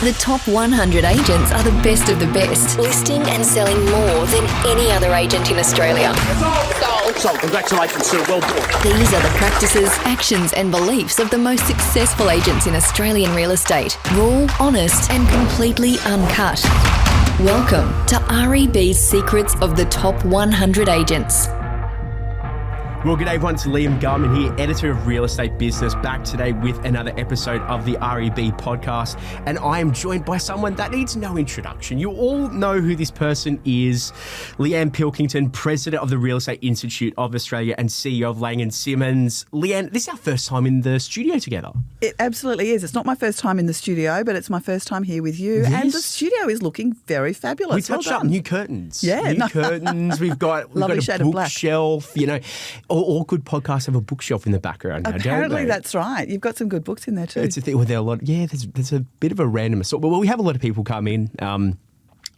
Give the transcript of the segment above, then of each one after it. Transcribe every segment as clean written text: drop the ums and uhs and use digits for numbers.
The top 100 agents are the best of the best, listing and selling more than any other agent in Australia. Sold. Congratulations, sir. Well done. These are the practices, actions and beliefs of the most successful agents in Australian real estate. Raw, honest and completely uncut. Welcome to REB's Secrets of the Top 100 Agents. Well, g'day everyone, it's Liam Garman here, editor of Real Estate Business, back today with another episode of the REB podcast. And I am joined by someone that needs no introduction. You all know who this person is. Leanne Pilkington, president of the Real Estate Institute of Australia and CEO of Laing+Simmons. Leanne, this is our first time in the studio together. It absolutely is. It's not my first time in the studio, but it's my first time here with you. Yes. And the studio is looking very fabulous. We touched up new curtains. Yeah. New curtains. We've got Lovely a shade of black. bookshelf, you know. All good podcasts have a bookshelf in the background now, Apparently don't they? that's right. You've got some good books in there too. It's a thing. Well, there are a lot. Yeah, there's a bit of a random assault. Well, we have a lot of people come in.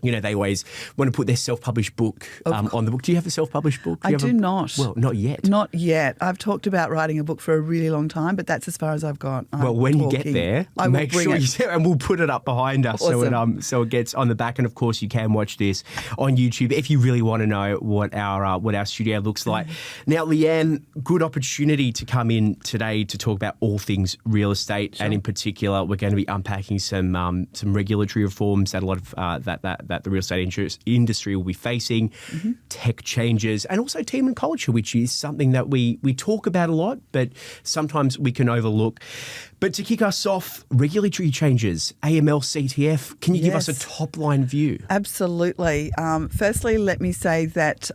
You know, they always want to put their self-published book on the book. Do you have a self-published book? I do not. Well, not yet. Not yet. I've talked about writing a book for a really long time, but that's as far as I've got. When you get there, make sure you say, and we'll put it up behind us so it gets on the back. And of course, you can watch this on YouTube if you really want to know what our studio looks like. Now, Leanne, good opportunity to come in today to talk about all things real estate, and in particular, we're going to be unpacking some regulatory reforms that a lot of that the real estate industry will be facing, tech changes, and also team and culture, which is something that we talk about a lot, but sometimes we can overlook. But to kick us off, regulatory changes, AML, CTF, can you give us a top-line view? Absolutely. Firstly, let me say that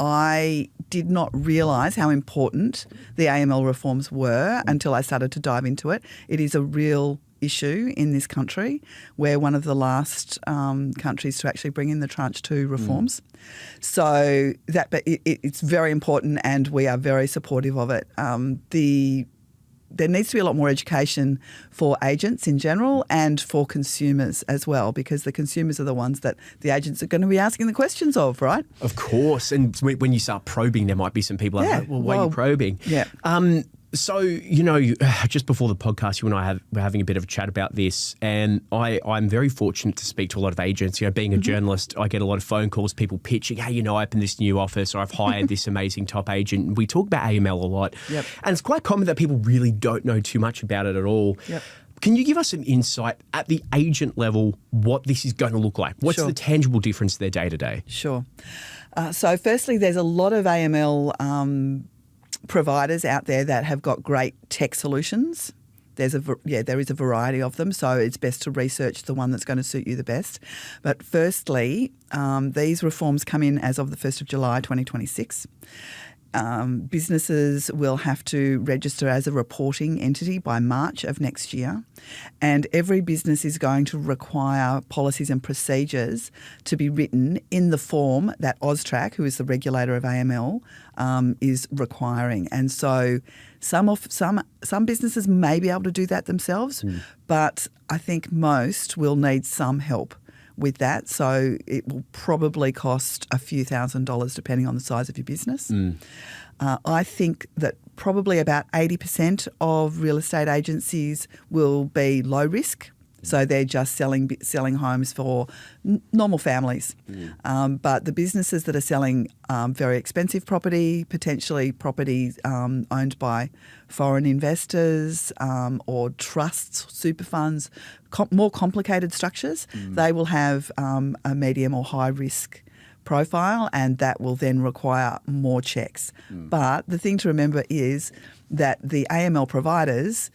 I did not realise how important the AML reforms were until I started to dive into it. It is a real issue in this country. We're one of the last countries to actually bring in the Tranche 2 reforms. So it's very important and we are very supportive of it. There needs to be a lot more education for agents in general and for consumers as well, because the consumers are the ones that the agents are going to be asking the questions of, right? Of course. And when you start probing, there might be some people like, well, why are you probing? Yeah. So, you know, just before the podcast, you and I were having a bit of a chat about this, and I'm very fortunate to speak to a lot of agents. You know, being a journalist, I get a lot of phone calls, people pitching, hey, you know, I opened this new office or I've hired this amazing top agent. We talk about AML a lot. Yep. And it's quite common that people really don't know too much about it at all. Yep. Can you give us some insight at the agent level what this is going to look like? What's the tangible difference to their day-to-day? Sure. So firstly, there's a lot of AML providers out there that have got great tech solutions. There is a variety of them, so it's best to research the one that's going to suit you the best. But firstly, these reforms come in as of the 1st of July 2026. Businesses will have to register as a reporting entity by March of next year, and every business is going to require policies and procedures to be written in the form that AUSTRAC, who is the regulator of AML, is requiring. And so some businesses may be able to do that themselves, but I think most will need some help with that. So it will probably cost a few $1,000s depending on the size of your business. I think that probably about 80% of real estate agencies will be low risk. So they're just selling homes for normal families. But the businesses that are selling very expensive property, potentially properties owned by foreign investors or trusts, super funds, more complicated structures, they will have a medium or high risk profile, and that will then require more checks. But the thing to remember is that the AML providers,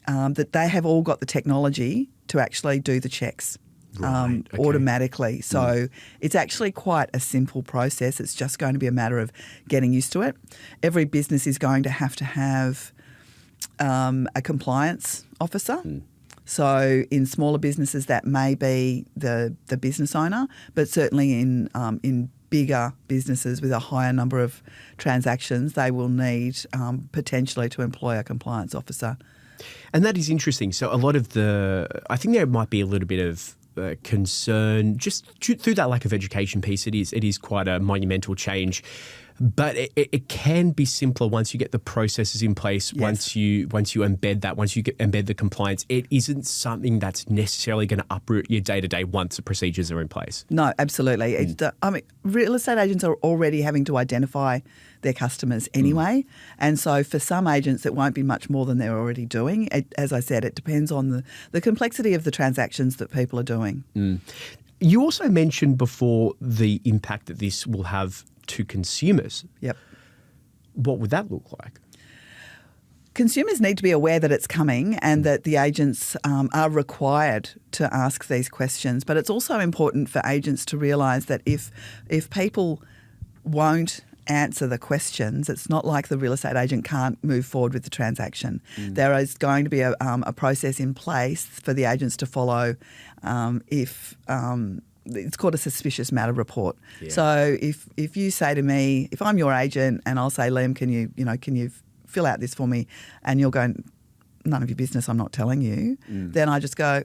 that they have all got the technology to actually do the checks automatically. So it's actually quite a simple process. It's just going to be a matter of getting used to it. Every business is going to have a compliance officer. So in smaller businesses, that may be the business owner, but certainly in bigger businesses with a higher number of transactions, they will need potentially to employ a compliance officer. And that is interesting. So a lot of I think there might be a little bit of concern just through that lack of education piece. It is quite a monumental change. But it can be simpler once you get the processes in place. Yes. Once you embed that, embed the compliance, it isn't something that's necessarily going to uproot your day to day once the procedures are in place. No, absolutely. Real estate agents are already having to identify their customers anyway, and so for some agents it won't be much more than they're already doing. As I said, it depends on the complexity of the transactions that people are doing. You also mentioned before the impact that this will have to consumers. Yep. What would that look like? Consumers need to be aware that it's coming and that the agents are required to ask these questions. But it's also important for agents to realise that if people won't answer the questions, it's not like the real estate agent can't move forward with the transaction. There is going to be a process in place for the agents to follow it's called a suspicious matter report. Yeah. So if you say to me, if I'm your agent and I'll say, Liam, can you fill out this for me? And you'll go, none of your business, I'm not telling you. Then I just go,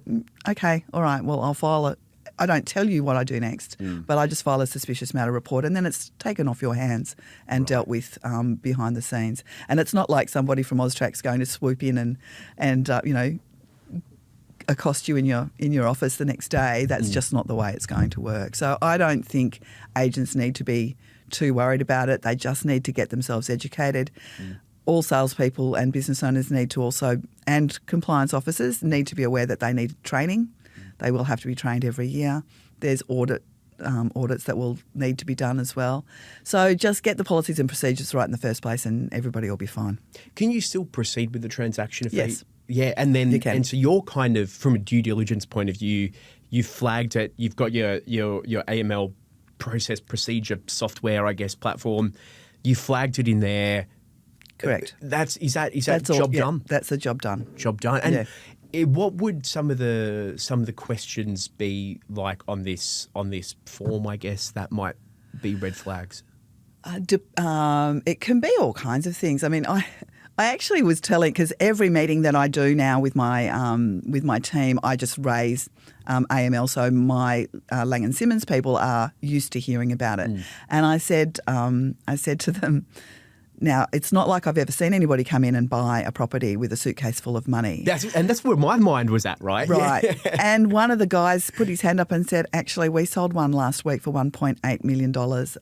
okay, all right, well, I'll file it. I don't tell you what I do next, but I just file a suspicious matter report, and then it's taken off your hands and dealt with behind the scenes. And it's not like somebody from AUSTRAC's going to swoop in and accost you in your office the next day. That's just not the way it's going to work. So I don't think agents need to be too worried about it. They just need to get themselves educated. All salespeople and business owners need to also, and compliance officers need to be aware that they need training. They will have to be trained every year. There's audits that will need to be done as well. So just get the policies and procedures right in the first place and everybody will be fine. Can you still proceed with the transaction? Yes. Yeah, and then you can. And so you're kind of, from a due diligence point of view, you flagged it. You've got your AML procedure software, I guess, platform. You flagged it in there. Correct. That's job done? That's the job done. Job done. And what would some of the questions be like on this form, I guess, that might be red flags? It can be all kinds of things. I mean, I actually was telling, because every meeting that I do now with my team, I just raise AML. So my Laing+Simmons people are used to hearing about it, and I said to them, now, it's not like I've ever seen anybody come in and buy a property with a suitcase full of money. That's where my mind was at, right? Right. Yeah. And one of the guys put his hand up and said, actually, we sold one last week for $1.8 million.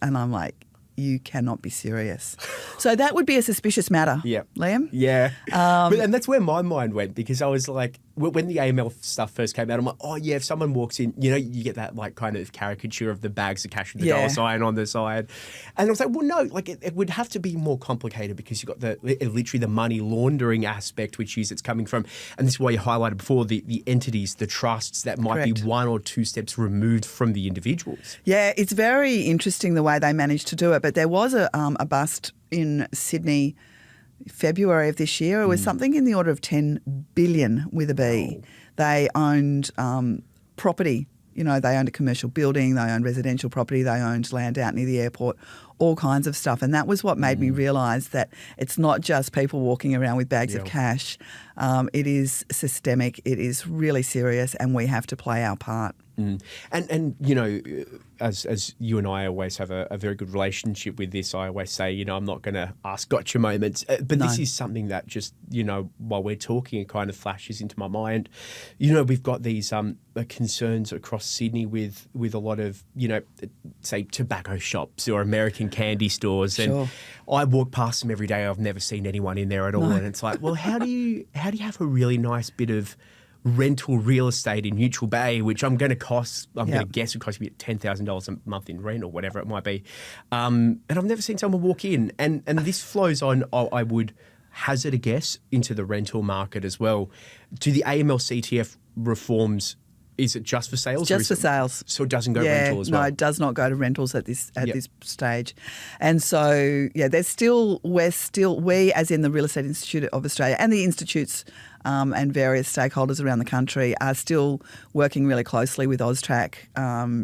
And I'm like, you cannot be serious. So that would be a suspicious matter, Liam. Yeah. And that's where my mind went, because I was like, when the AML stuff first came out, I'm like, oh, yeah, if someone walks in, you get that like kind of caricature of the bags of cash with the dollar sign on the side. And I was like, well, no, like it would have to be more complicated, because you've got literally the money laundering aspect, which is it's coming from, and this is why you highlighted before, the entities, the trusts that might be one or two steps removed from the individuals. Yeah, it's very interesting the way they managed to do it. But there was a bust in Sydney February of this year. It was something in the order of 10 billion with a B. Oh. They owned property. They owned a commercial building, they owned residential property, they owned land out near the airport, all kinds of stuff. And that was what made me realise that it's not just people walking around with bags of cash. It is systemic, it is really serious, and we have to play our part. And as you and I always have a very good relationship with this, I always say, I'm not going to ask gotcha moments. But this is something that just, while we're talking, it kind of flashes into my mind. We've got these concerns across Sydney with a lot of, say, tobacco shops or American candy stores. Sure. And I walk past them every day. I've never seen anyone in there at all. No. And it's like, well, how do you have a really nice bit of rental real estate in Neutral Bay, which I'm going to guess it costs me $10,000 a month in rent or whatever it might be. And I've never seen someone walk in. And this flows on, I would hazard a guess, into the rental market as well. Do the AML CTF reforms, is it just for sales? It's just for sales. So it doesn't go rental as well? No, it does not go to rentals at this stage. And so, we as in the Real Estate Institute of Australia and the institutes and various stakeholders around the country are still working really closely with AUSTRAC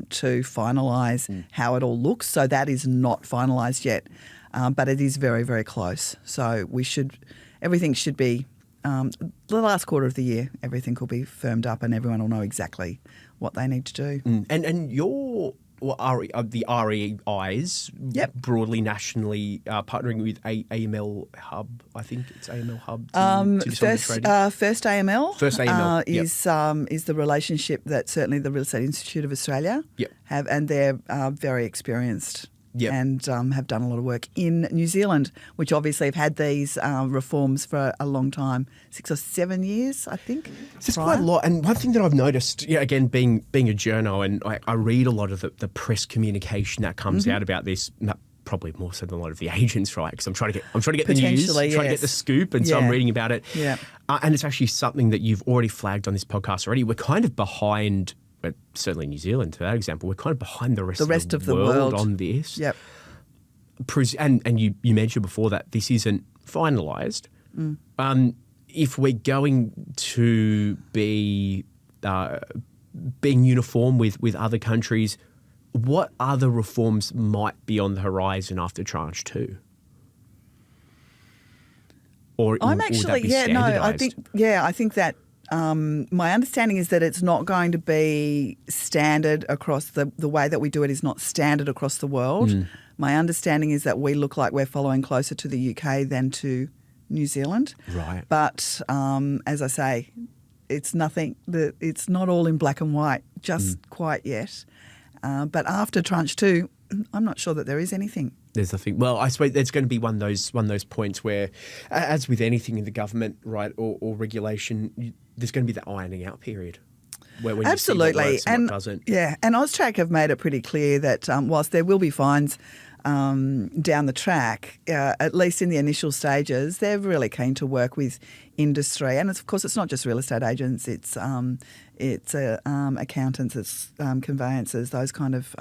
to finalise how it all looks. So that is not finalised yet, but it is very, very close. So everything should be, the last quarter of the year, everything will be firmed up and everyone will know exactly what they need to do. And the REIs broadly nationally partnering with AML Hub. I think it's AML Hub. To do some of the trading. First AML. First AML is the relationship that certainly the Real Estate Institute of Australia have, and they're very experienced. And have done a lot of work in New Zealand, which obviously have had these reforms for a long time, 6 or 7 years, I think. It's quite a lot. And one thing that I've noticed, again, being a journo, and I read a lot of the press communication that comes out about this. Probably more so than a lot of the agents, right? Because I'm trying to get the news, trying to get the scoop, and so I'm reading about it. Yeah, and it's actually something that you've already flagged on this podcast already. We're kind of behind. But certainly New Zealand, for that example, we're kind of behind the rest of the world on this. Yep. And you mentioned before that this isn't finalised. If we're going to be being uniform with other countries, what other reforms might be on the horizon after Tranche 2? Or I'm would actually, that be I think that my understanding is that it's not going to be standard across the way that we do it is not standard across the world. My understanding is that we look like we're following closer to the UK than to New Zealand. Right. But as I say, it's not all in black and white just quite yet. But after Tranche 2, I'm not sure that there is anything. There's nothing. Well, I suppose there's going to be one of those points where, as with anything in the government, right, or regulation, there's going to be the ironing out period. Where when absolutely, you see what works and what doesn't. Yeah, and AUSTRAC have made it pretty clear that whilst there will be fines down the track, at least in the initial stages, they're really keen to work with industry, and of course, it's not just real estate agents; it's accountants, it's conveyancers, those kind of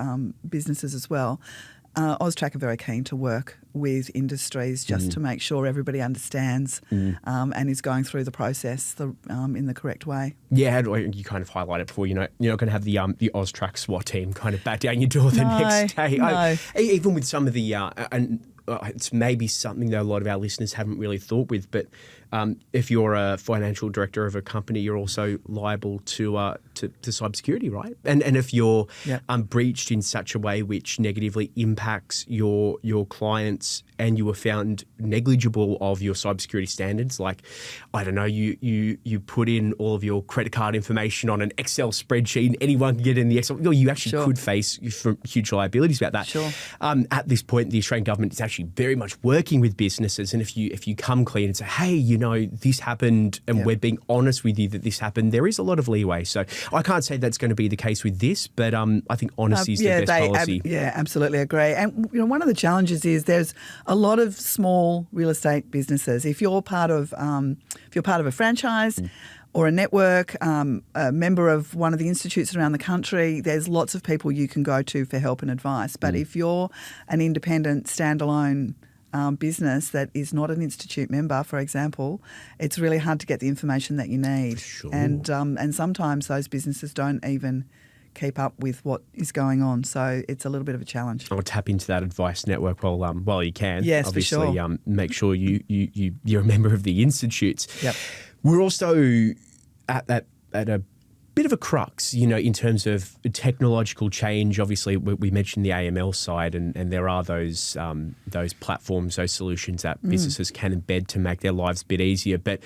businesses as well. AUSTRAC are very keen to work with industries just to make sure everybody understands and is going through the process in the correct way. Yeah, you kind of highlighted before. You're not going to have the AUSTRAC SWAT team kind of bat down your door the next day. No. Even with some of the it's maybe something that a lot of our listeners haven't really thought with, but if you're a financial director of a company, you're also liable to cybersecurity, right? And if you're breached in such a way which negatively impacts your clients, and you were found negligible of your cybersecurity standards, like, I don't know, you put in all of your credit card information on an Excel spreadsheet, and anyone can get in the Excel. You actually could face huge liabilities about that. Sure. At this point, the Australian government is actually very much working with businesses, and if you come clean and say, hey, this happened, and we're being honest with you that this happened, there is a lot of leeway. So I can't say that's going to be the case with this, but I think honesty is the best policy. Absolutely agree. And one of the challenges is there's a lot of small real estate businesses. If you're part of a franchise or a network, a member of one of the institutes around the country, there's lots of people you can go to for help and advice. But if you're an independent, standalone business that is not an institute member, for example, it's really hard to get the information that you need. Sure. And sometimes those businesses don't even keep up with what is going on. So it's a little bit of a challenge. I'll tap into that advice network while you can. Yes, obviously, for sure. Make sure you're a member of the institutes. Yep. We're also at a bit of a crux, in terms of technological change. Obviously, we mentioned the AML side, and there are those platforms, those solutions that businesses can embed to make their lives a bit easier. But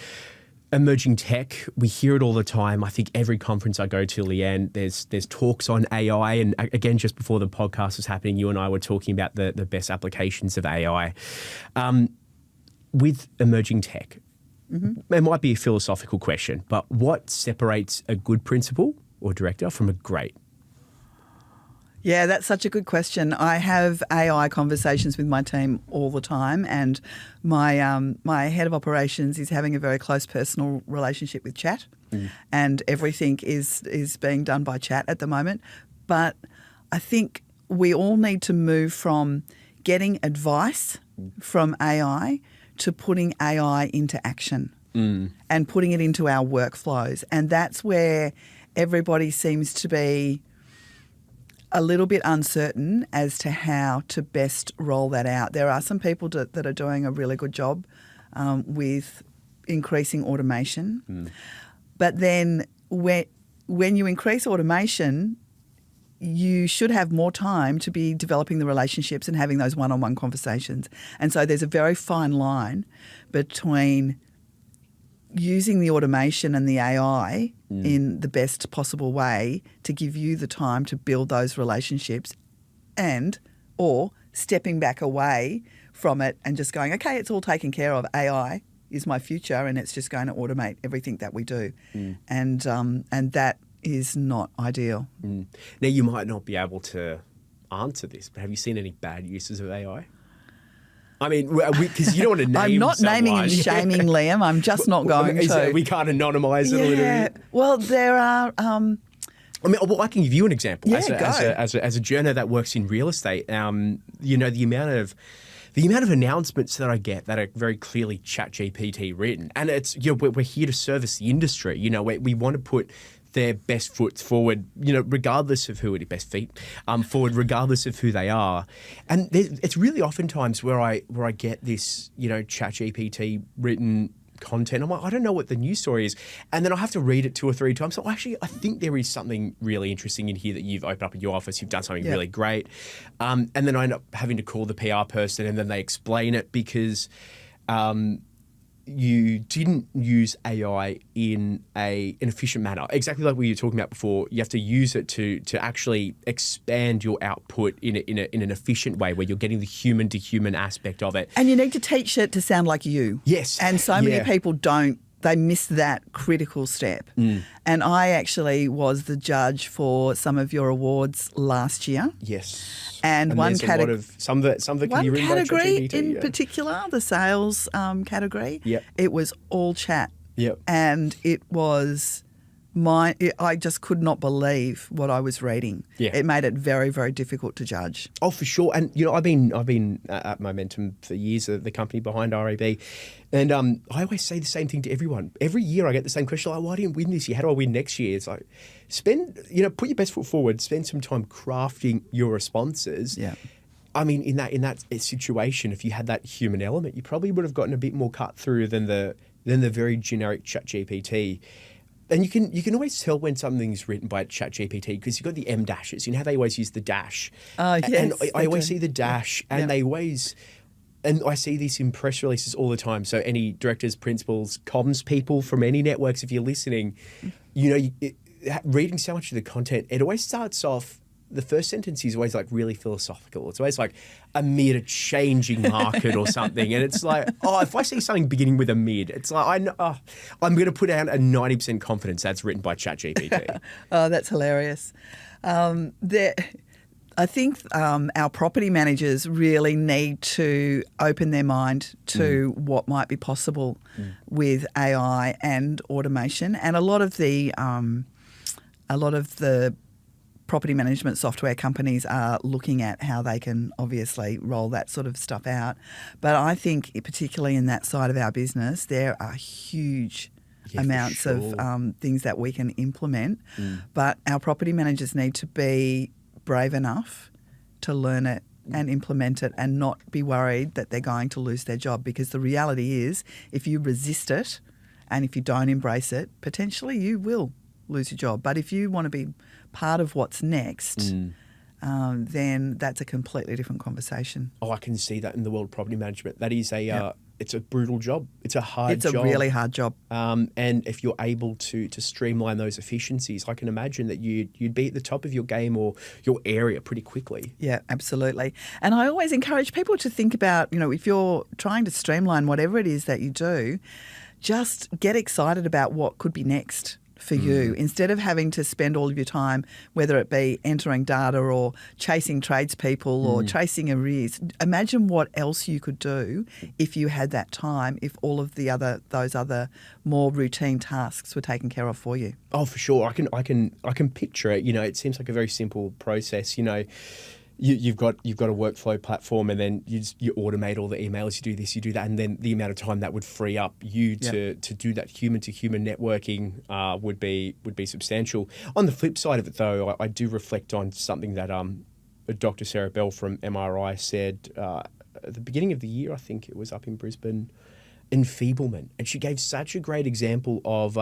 emerging tech, we hear it all the time. I think every conference I go to, Leanne, there's talks on AI. And again, just before the podcast was happening, you and I were talking about the best applications of AI. With emerging tech, it might be a philosophical question, but what separates a good principal or director from a great? Yeah, that's such a good question. I have AI conversations with my team all the time, and my head of operations is having a very close personal relationship with chat, and everything is being done by chat at the moment. But I think we all need to move from getting advice from AI to putting AI into action and putting it into our workflows. And that's where everybody seems to be a little bit uncertain as to how to best roll that out. There are some people that are doing a really good job with increasing automation. But then when you increase automation, you should have more time to be developing the relationships and having those one-on-one conversations. And so there's a very fine line between using the automation and the AI in the best possible way to give you the time to build those relationships or stepping back away from it and just going, okay, it's all taken care of. AI is my future and it's just going to automate everything that we do. And that is not ideal. Now, you might not be able to answer this, but have you seen any bad uses of AI? I mean, because you don't want to name I'm not someone. naming and shaming, Liam. I'm just not going to. We can't anonymise it a little bit. Well, there are... I mean, well, I can give you an example. Yeah, as a journo that works in real estate, you know, the amount of announcements that I get that are very clearly ChatGPT written, and it's, you know, we're here to service the industry. You know, we want to put their best foot forward, you know, regardless of who it is, best feet forward, regardless of who they are. And it's really oftentimes where I get this, you know, ChatGPT written content. I'm like, I don't know what the news story is. And then I have to read it 2 or 3 times. So actually, I think there is something really interesting in here that you've opened up in your office. You've done something really great. And then I end up having to call the PR person and then they explain it because you didn't use AI in an efficient manner. Exactly like we were talking about before, you have to use it to actually expand your output in an efficient way where you're getting the human-to-human aspect of it. And you need to teach it to sound like you. Yes. And so many people don't. They miss that critical step. And I actually was the judge for some of your awards last year. Yes. And one category, some of it can be written by category ChatGPT, in particular, the sales category. Yep. It was all chat. Yep. And it was I just could not believe what I was reading. Yeah. It made it very, very difficult to judge. Oh, for sure. And, you know, I've been at Momentum for years, the company behind REB. And I always say the same thing to everyone. Every year I get the same question, like, why didn't I win this year? How do I win next year? It's like, put your best foot forward, spend some time crafting your responses. Yeah. I mean, in that situation, if you had that human element, you probably would have gotten a bit more cut through than the very generic ChatGPT. And you can always tell when something's written by ChatGPT because you've got the M dashes. You know how they always use the dash? Yes. And I always see the dash, and they always... And I see this in press releases all the time. So any directors, principals, comms people from any networks, if you're listening, you know, reading so much of the content, it always starts off, the first sentence is always like really philosophical. It's always like amid a changing market or something. And it's like, if I see something beginning with amid, it's like, I'm going to put out a 90% confidence that's written by ChatGPT. Oh, that's hilarious. I think our property managers really need to open their mind to what might be possible with AI and automation. And a lot of the property management software companies are looking at how they can obviously roll that sort of stuff out. But I think particularly in that side of our business, there are huge amounts of things that we can implement. But our property managers need to be brave enough to learn it and implement it and not be worried that they're going to lose their job, because the reality is if you resist it and if you don't embrace it, potentially you will lose your job. But if you want to be part of what's next, then that's a completely different conversation. Oh, I can see that in the world of property management. That is it's a brutal job. It's a hard job. It's a really hard job. And if you're able to streamline those efficiencies, I can imagine that you'd be at the top of your game or your area pretty quickly. Yeah, absolutely. And I always encourage people to think about, you know, if you're trying to streamline whatever it is that you do, just get excited about what could be next for you, instead of having to spend all of your time, whether it be entering data or chasing tradespeople or chasing arrears. Imagine what else you could do if you had that time, if all of those other more routine tasks were taken care of for you. Oh, for sure. I can picture it. You know, it seems like a very simple process. You know, you've got a workflow platform, and then you automate all the emails. You do this, you do that, and then the amount of time that would free up you to do that human to human networking would be substantial. On the flip side of it, though, I do reflect on something that Dr. Sarah Bell from MRI said at the beginning of the year. I think it was up in Brisbane, enfeeblement, and she gave such a great example of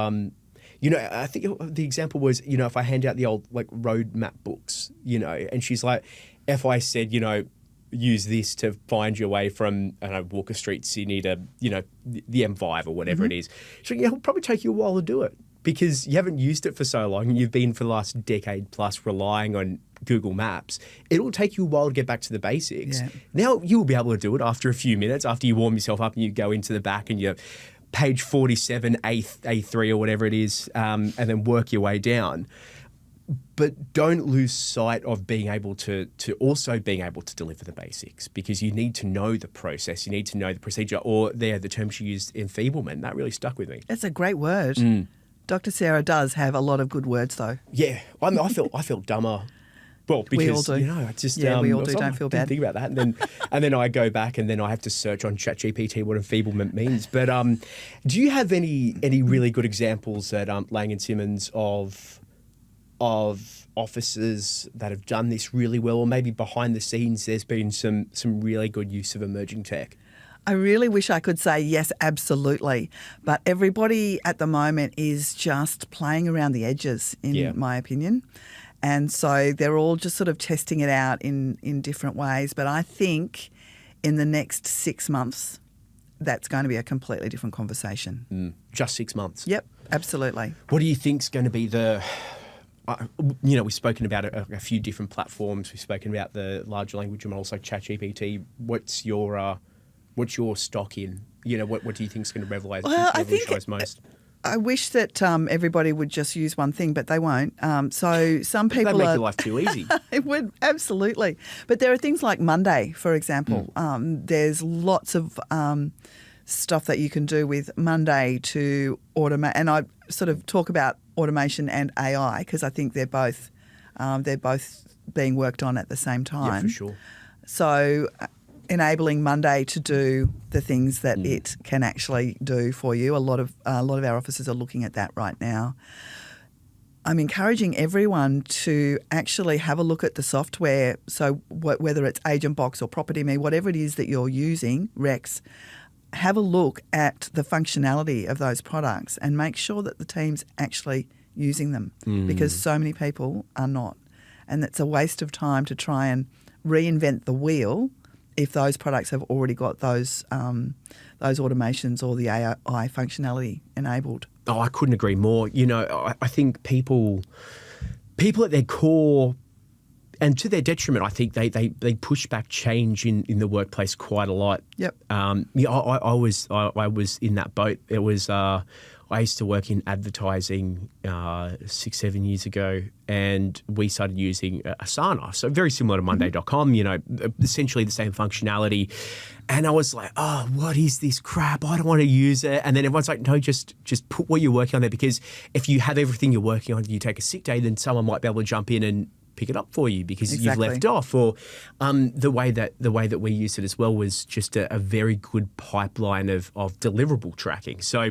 I think the example was, if I hand out the old like road map books, and she's like, if I said, use this to find your way from, I don't know, Walker Street, Sydney to, the M5 or whatever it is. So it'll probably take you a while to do it because you haven't used it for so long. You've been for the last decade plus relying on Google Maps. It'll take you a while to get back to the basics. Yeah. Now you'll be able to do it after a few minutes, after you warm yourself up and you go into the back and you're page 47, A3 or whatever it is, and then work your way down. But don't lose sight of being able to deliver the basics because you need to know the process, you need to know the procedure, or the term she used, enfeeblement. That really stuck with me. That's a great word. Dr. Sarah does have a lot of good words, though. Yeah, I feel dumber. Well, because we all do. We all do. Don't feel bad. Think about that, and then I go back and then I have to search on ChatGPT what enfeeblement means. But do you have any really good examples at Laing+Simmons of officers that have done this really well, or maybe behind the scenes there's been some really good use of emerging tech? I really wish I could say yes, absolutely. But everybody at the moment is just playing around the edges, in my opinion. And so they're all just sort of testing it out in different ways. But I think in the next 6 months, that's going to be a completely different conversation. Just 6 months? Yep, absolutely. What do you think's going to be the... we've spoken about a few different platforms. We've spoken about the large language models like ChatGPT. What's your stock in? What do you think is going to revolutionise most? I wish that everybody would just use one thing, but they won't. So some people that'd make your life too easy. It would, absolutely. But there are things like Monday, for example. There's lots of stuff that you can do with Monday to automate, and I sort of talk about automation and AI because I think they're both being worked on at the same time. Yeah, for sure. So enabling Monday to do the things that it can actually do for you. A lot of our officers are looking at that right now. I'm encouraging everyone to actually have a look at the software. So whether it's Agent Box or Property Me, whatever it is that you're using, Rex, have a look at the functionality of those products and make sure that the team's actually using them because so many people are not. And it's a waste of time to try and reinvent the wheel if those products have already got those automations or the AI functionality enabled. Oh, I couldn't agree more. I think people at their core, and to their detriment, I think they push back change in the workplace quite a lot. Yep. I was in that boat. It was I used to work in advertising 6-7 years ago, and we started using Asana. So very similar to Monday.com, essentially the same functionality. And I was like, oh, what is this crap? I don't want to use it. And then everyone's like, no, just put what you're working on there, because if you have everything you're working on and you take a sick day, then someone might be able to jump in and pick it up for you because you've left off. Or the way that we used it as well was just a very good pipeline of deliverable tracking. So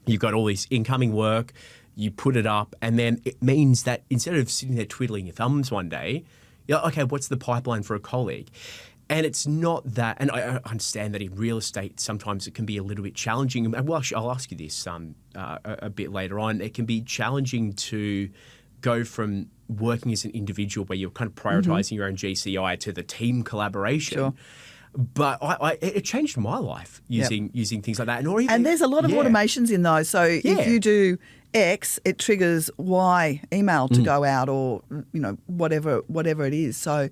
you've got all this incoming work, you put it up, and then it means that instead of sitting there twiddling your thumbs one day, you're like, okay, what's the pipeline for a colleague? And it's not that, and I understand that in real estate sometimes it can be a little bit challenging. And well, I'll ask you this a bit later on. It can be challenging to go from working as an individual where you're kind of prioritising your own GCI to the team collaboration. Sure. But it changed my life using things like that. And there's a lot of automations in those. So if you do X, it triggers Y email to go out, or whatever it is. So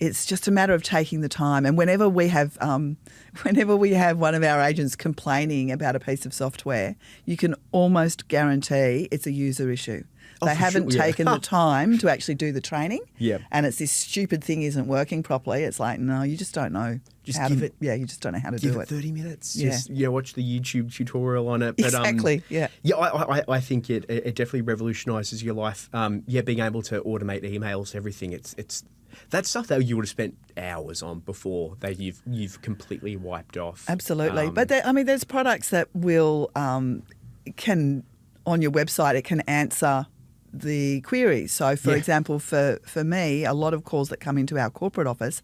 it's just a matter of taking the time. And whenever we have one of our agents complaining about a piece of software, you can almost guarantee it's a user issue. They haven't taken the time to actually do the training. Yeah. And it's this stupid thing isn't working properly. It's like, no, you just don't know. You just don't know how to do it. Give it 30 minutes. Just watch the YouTube tutorial on it. But, exactly. I think it definitely revolutionises your life. Being able to automate emails, everything. It's that's stuff that you would have spent hours on before that you've completely wiped off. Absolutely. But there's products that will can on your website, it can answer the queries. So, for example, for me, a lot of calls that come into our corporate office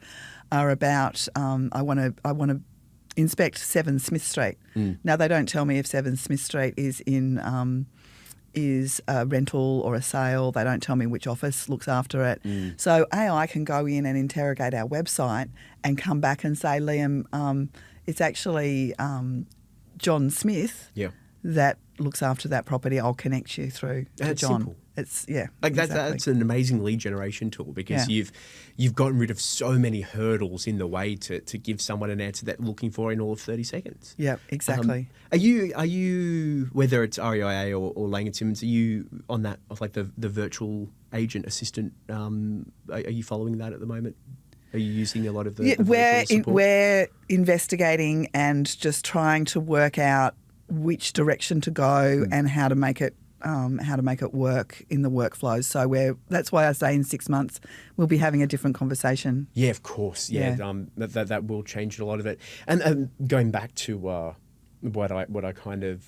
are about I want to inspect 7 Smith Street. Now, they don't tell me if 7 Smith Street is in is a rental or a sale. They don't tell me which office looks after it. So AI can go in and interrogate our website and come back and say, Liam, it's actually John Smith that looks after that property. I'll connect you through to John. Simple. It's that's an amazing lead generation tool because you've gotten rid of so many hurdles in the way to give someone an answer that they're looking for in all of 30 seconds. Yeah, exactly. Are you whether it's REIA or Laing+Simmons, are you on that like the virtual agent assistant? Are you following that at the moment? Are you using a lot of the virtual support? We're investigating and just trying to work out which direction to go and how to make it work in the workflows. So that's why I say in 6 months we'll be having a different conversation. Yeah, of course. Yeah. That will change a lot of it. And going back to what I kind of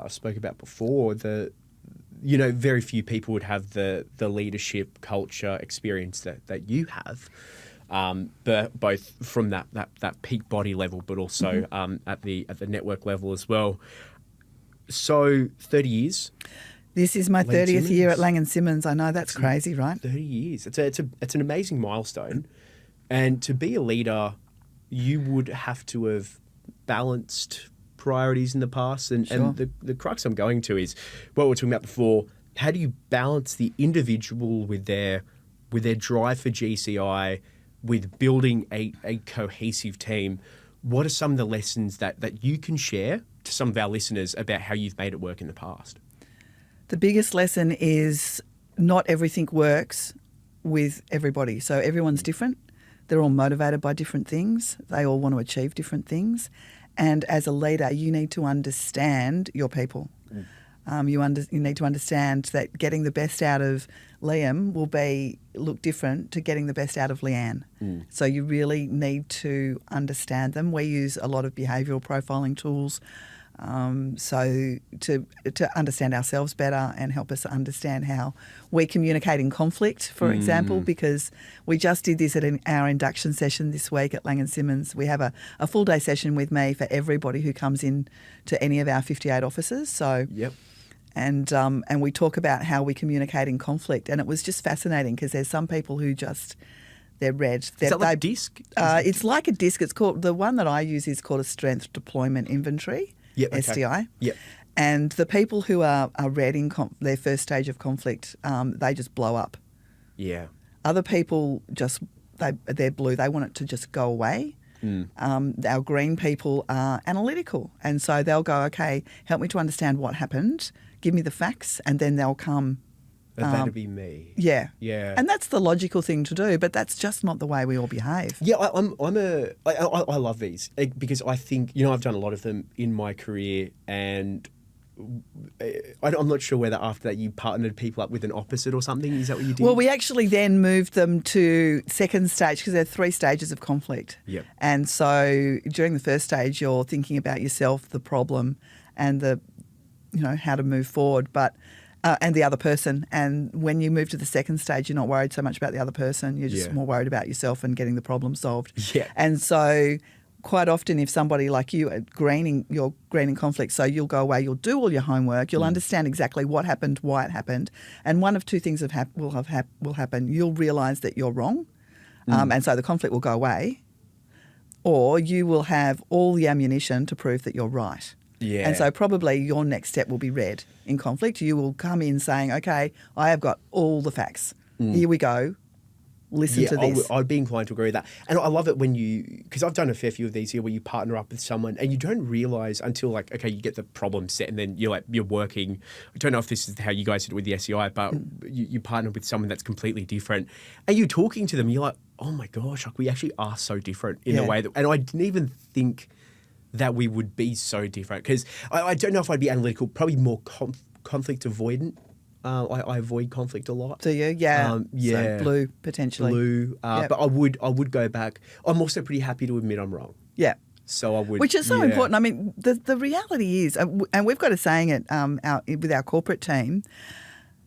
spoke about before, very few people would have the leadership culture experience that you have. But both from that peak body level, but also at the network level as well. So 30 years. This is my 30th year at Laing+Simmons. I know that's crazy, right? 30 years. It's an amazing milestone. And to be a leader, you would have to have balanced priorities in the past. And the crux I'm going to is what we were talking about before. How do you balance the individual with their drive for GCI, with building a cohesive team? What are some of the lessons that you can share to some of our listeners about how you've made it work in the past? The biggest lesson is not everything works with everybody. So everyone's different. They're all motivated by different things. They all want to achieve different things. And as a leader, you need to understand your people. You need to understand that getting the best out of Liam will look different to getting the best out of Leanne. So you really need to understand them. We use a lot of behavioural profiling tools so to understand ourselves better and help us understand how we communicate in conflict, for example, because we just did this at our induction session this week at Laing+Simmons. We have a full day session with me for everybody who comes in to any of our 58 offices. So And we talk about how we communicate in conflict. And it was just fascinating because there's some people who they're red. Is that like a disc? It's like a disc. It's called, the one that I use is called a Strength Deployment Inventory, SDI. Yep. And the people who are red in their first stage of conflict, they just blow up. Yeah. Other people they're blue. They want it to just go away. Our green people are analytical. And so they'll go, okay, help me to understand what happened. Give me the facts, and then they'll come. That'd be me. Yeah. Yeah. And that's the logical thing to do, but that's just not the way we all behave. Yeah, I love these because I think, I've done a lot of them in my career, and I'm not sure whether after that you partnered people up with an opposite or something. Is that what you did? Well, we actually then moved them to second stage because there are 3 stages of conflict. Yep. And so during the first stage, you're thinking about yourself, the problem, and how to move forward, and the other person. And when you move to the second stage, you're not worried so much about the other person. You're just more worried about yourself and getting the problem solved. Yeah. And so quite often if somebody like you you're green in conflict, so you'll go away, you'll do all your homework, you'll understand exactly what happened, why it happened, and one of 2 things will happen. You'll realise that you're wrong, and so the conflict will go away, or you will have all the ammunition to prove that you're right. Yeah. And so probably your next step will be red in conflict. You will come in saying, okay, I have got all the facts. Here we go. Listen to this. I'd be inclined to agree with that. And I love it when because I've done a fair few of these here where you partner up with someone and you don't realise until you get the problem set and then you're working. I don't know if this is how you guys did it with the SEI, but you partner with someone that's completely different. And you're talking to them, you're like, oh my gosh, we actually are so different in a way that, and I didn't even think that we would be so different, because I don't know if I'd be analytical, probably more conflict avoidant. I avoid conflict a lot. Do you? Yeah. Yeah. So blue, potentially. Blue. Yep. But I would go back. I'm also pretty happy to admit I'm wrong. Yeah. So I would. Which is so important. I mean, the reality is, and we've got a saying it with our corporate team,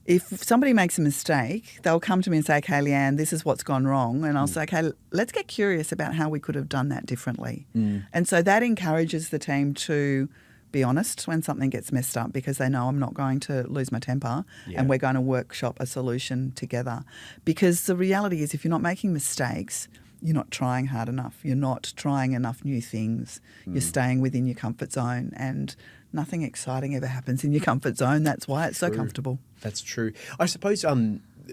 if somebody makes a mistake, they'll come to me and say, okay, Leanne, this is what's gone wrong. And I'll say, okay, let's get curious about how we could have done that differently. And so that encourages the team to be honest when something gets messed up, because they know I'm not going to lose my temper, and we're going to workshop a solution together. Because the reality is, if you're not making mistakes, you're not trying hard enough. You're not trying enough new things. You're staying within your comfort zone, and nothing exciting ever happens in your comfort zone. That's why it's so comfortable. That's true. I suppose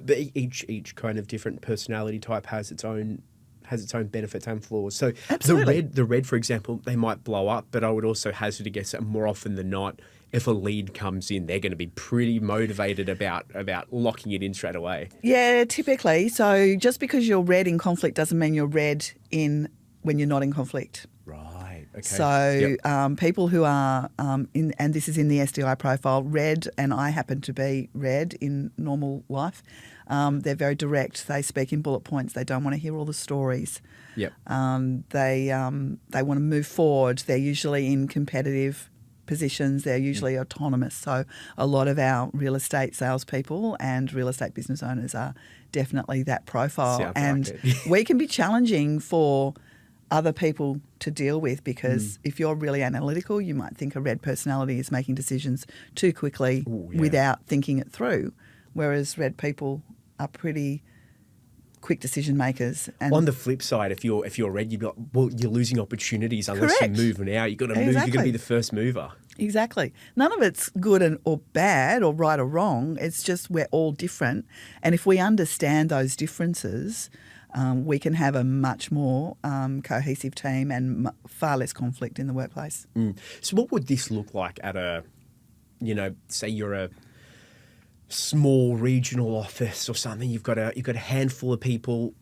but each kind of different personality type has its own benefits and flaws. So Absolutely. the red, for example, they might blow up, but I would also hazard a guess that more often than not, if a lead comes in, they're going to be pretty motivated about locking it in straight away. Yeah, typically. So just because you're red in conflict doesn't mean you're red when you're not in conflict. Right. Okay. So people who are and this is in the SDI profile, red, and I happen to be red in normal life. They're very direct. They speak in bullet points. They don't want to hear all the stories. Yep. They want to move forward. They're usually in competitive positions. They're usually autonomous. So a lot of our real estate salespeople and real estate business owners are definitely that profile. Sounds and like it. we can be challenging for other people to deal with, because if you're really analytical, you might think a red personality is making decisions too quickly without thinking it through, whereas red people are pretty quick decision makers. And on the flip side, if you're red, you're losing opportunities unless Correct. you're moving out. You've got to move. Exactly. You've got to be the first mover. Exactly. None of it's good or bad or right or wrong. It's just we're all different. And if we understand those differences, we can have a much more cohesive team and far less conflict in the workplace. So what would this look like at say you're a small regional office or something? You've got a handful of people,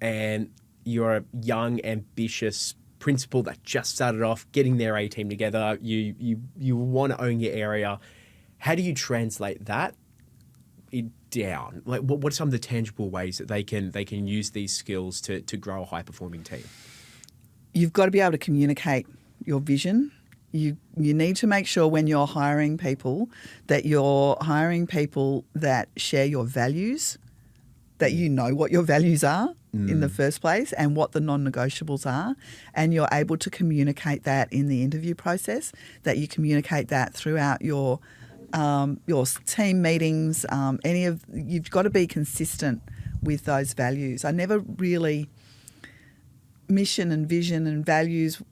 and you're a young, ambitious principal that just started off getting their A team together. You want to own your area. How do you translate that down? Like, what are some of the tangible ways that they can use these skills to grow a high performing team? You've got to be able to communicate your vision. You need to make sure when you're hiring people that you're hiring people that share your values, that you know what your values are in the first place and what the non-negotiables are, and you're able to communicate that in the interview process, that you communicate that throughout your team meetings. You've got to be consistent with those values. I never really mission and vision and values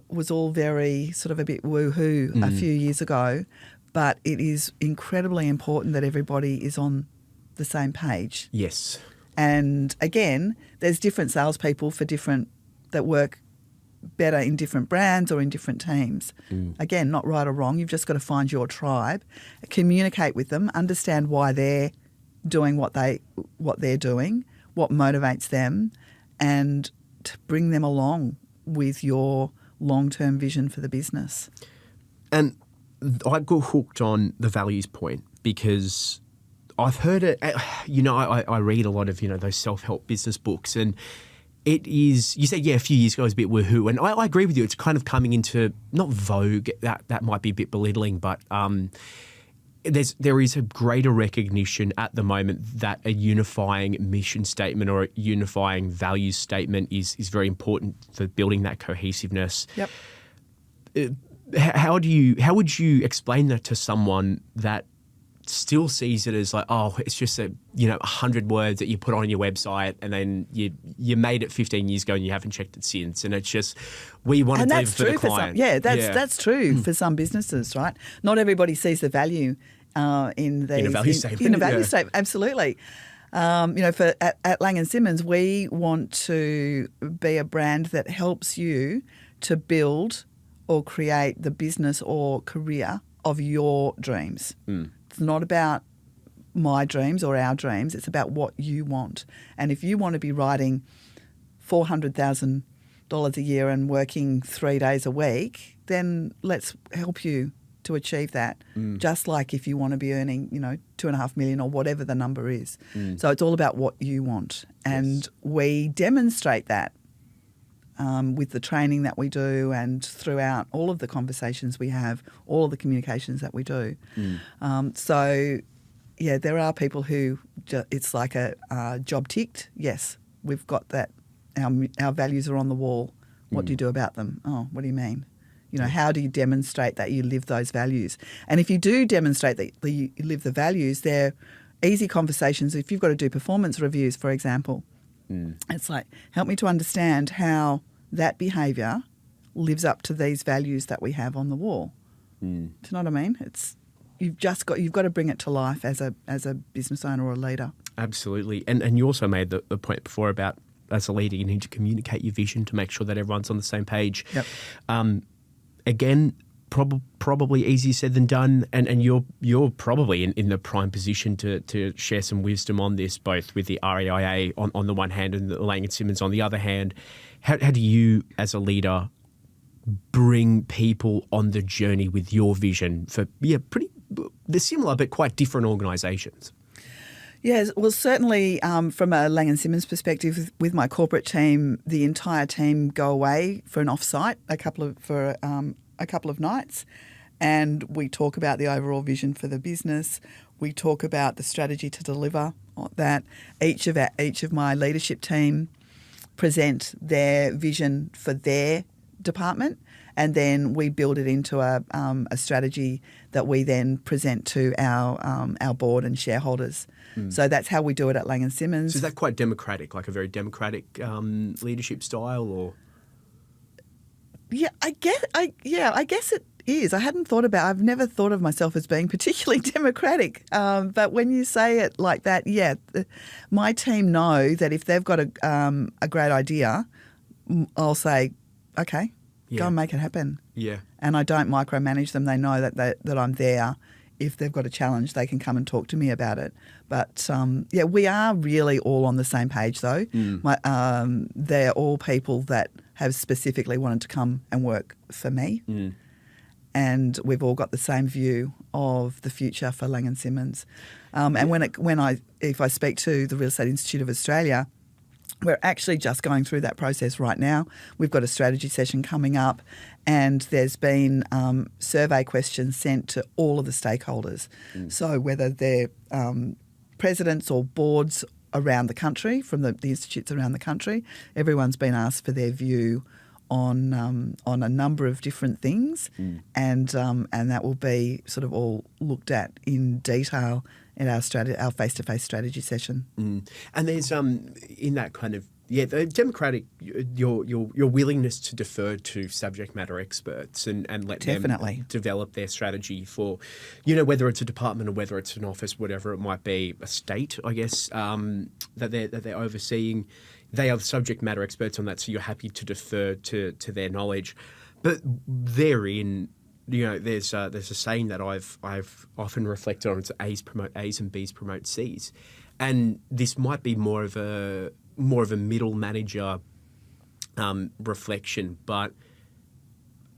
was all very sort of a bit woo-hoo a few years ago, but it is incredibly important that everybody is on the same page. Yes. And again, there's different salespeople that work better in different brands or in different teams. Again, not right or wrong. You've just got to find your tribe, communicate with them, understand why they're doing what they're doing, what motivates them, and to bring them along with your long-term vision for the business. And I got hooked on the values point because I've heard it. I read a lot of those self-help business books, and it is, you said, a few years ago it was a bit woohoo, and I agree with you. It's kind of coming into, not vogue, that might be a bit belittling, but there is a greater recognition at the moment that a unifying mission statement or a unifying values statement is very important for building that cohesiveness. Yep. How would you explain that to someone that still sees it as like, oh, it's just 100 words that you put on your website, and then you made it 15 years ago and you haven't checked it since, and it's just, we want to deliver for the client. That's true for some businesses, right? Not everybody sees the value in a value statement. In a value statement, absolutely. At Laing+Simmons, we want to be a brand that helps you to build or create the business or career of your dreams. It's not about my dreams or our dreams. It's about what you want. And if you want to be writing $400,000 a year and working 3 days a week, then let's help you to achieve that. Just like if you want to be earning, $2.5 million or whatever the number is. So it's all about what you want. And we demonstrate that with the training that we do and throughout all of the conversations we have, all of the communications that we do. There are people who it's like a job ticked. Yes, we've got that. Our values are on the wall. What do you do about them? Oh, what do you mean? You know, how do you demonstrate that you live those values? And if you do demonstrate that you live the values, they're easy conversations. If you've got to do performance reviews, for example, it's like, help me to understand how that behaviour lives up to these values that we have on the wall. Do you know what I mean? You've got to bring it to life as a business owner or a leader. Absolutely. And you also made the point before about, as a leader, you need to communicate your vision to make sure that everyone's on the same page. Yep. Again, probably easier said than done, and you're probably in the prime position to share some wisdom on this, both with the REIA on the one hand and the Laing+Simmons on the other hand. How do you, as a leader, bring people on the journey with your vision for they're similar but quite different organisations? Yes, well, certainly from a Laing+Simmons perspective, with my corporate team, the entire team go away for an off-site a couple of nights, and we talk about the overall vision for the business. We talk about the strategy to deliver that. Each of my leadership team present their vision for their department, and then we build it into a strategy that we then present to our board and shareholders. So that's how we do it at Laing+Simmons. So is that quite democratic, like a very democratic leadership style, or? Yeah, I guess it is. I've never thought of myself as being particularly democratic. But when you say it like that, my team know that if they've got a great idea, I'll say, okay, go and make it happen. Yeah. And I don't micromanage them. They know that I'm there. If they've got a challenge, they can come and talk to me about it. But, we are really all on the same page, though. They're all people that have specifically wanted to come and work for me. And we've all got the same view of the future for Laing+Simmons. And if I speak to the Real Estate Institute of Australia, we're actually just going through that process right now. We've got a strategy session coming up, and there's been survey questions sent to all of the stakeholders. So whether they're presidents or boards around the country, from the institutes around the country, everyone's been asked for their view on a number of different things, and that will be sort of all looked at in detail in our face-to-face strategy session. And there's in that kind of the democratic your willingness to defer to subject matter experts and let Definitely. them develop their strategy for, whether it's a department or whether it's an office, whatever it might be, a state, I guess, that they're overseeing. They are the subject matter experts on that, so you're happy to defer to their knowledge. But therein, there's a saying that I've often reflected on. It's A's promote A's and B's promote C's, and this might be more of a middle manager reflection. But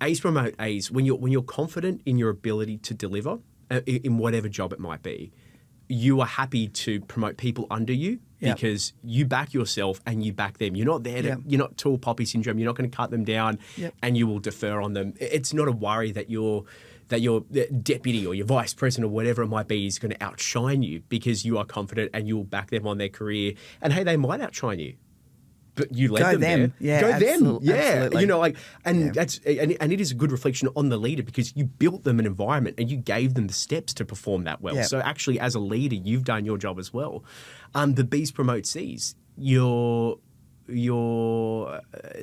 A's promote A's when you're confident in your ability to deliver in whatever job it might be. You are happy to promote people under you because you back yourself and you back them. You're not there to, you're not tall poppy syndrome. You're not going to cut them down and you will defer on them. It's not a worry that your deputy or your vice president or whatever it might be is going to outshine you, because you are confident and you will back them on their career. And hey, they might outshine you, but you let them there. Yeah, go absolutely. them. Yeah, that's and it is a good reflection on the leader, because you built them an environment and you gave them the steps to perform that well. Yeah. So actually, as a leader, you've done your job as well. The B's promote C's. You're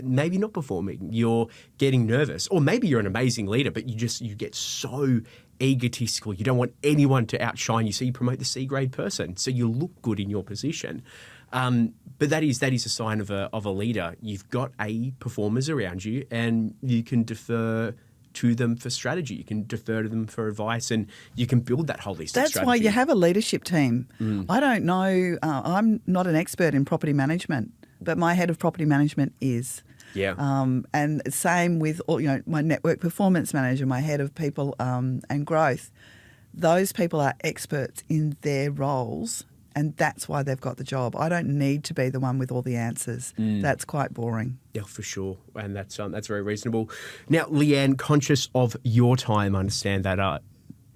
maybe not performing. You're getting nervous, or maybe you're an amazing leader, but you get so egotistical. You don't want anyone to outshine you, so you promote the C grade person, so you look good in your position. But that is a sign of a leader. You've got A performers around you, and you can defer to them for strategy. You can defer to them for advice, and you can build that holistic strategy. That's why you have a leadership team. I don't know. I'm not an expert in property management, but my head of property management is. Yeah. And same with my network performance manager, my head of people and growth. Those people are experts in their roles, and that's why they've got the job. I don't need to be the one with all the answers. That's quite boring. Yeah, for sure, and that's very reasonable. Now, Leanne, conscious of your time, I understand that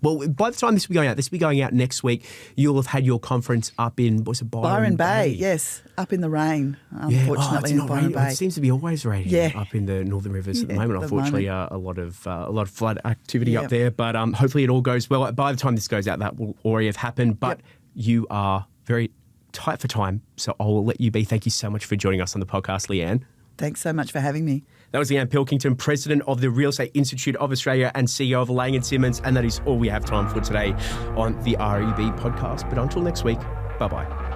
Well, by the time this will be going out next week, you'll have had your conference up in, what's it, Byron Bay? Yes, up in the rain, unfortunately, in Byron Bay. It seems to be always raining up in the Northern Rivers at the moment. Unfortunately, a lot of flood activity up there. But hopefully it all goes well. By the time this goes out, that will already have happened. But you are very tight for time, so I will let you be. Thank you so much for joining us on the podcast, Leanne. Thanks so much for having me. That was Leanne Pilkington, President of the Real Estate Institute of Australia and CEO of Laing+Simmons. And that is all we have time for today on the REB podcast. But until next week, bye-bye.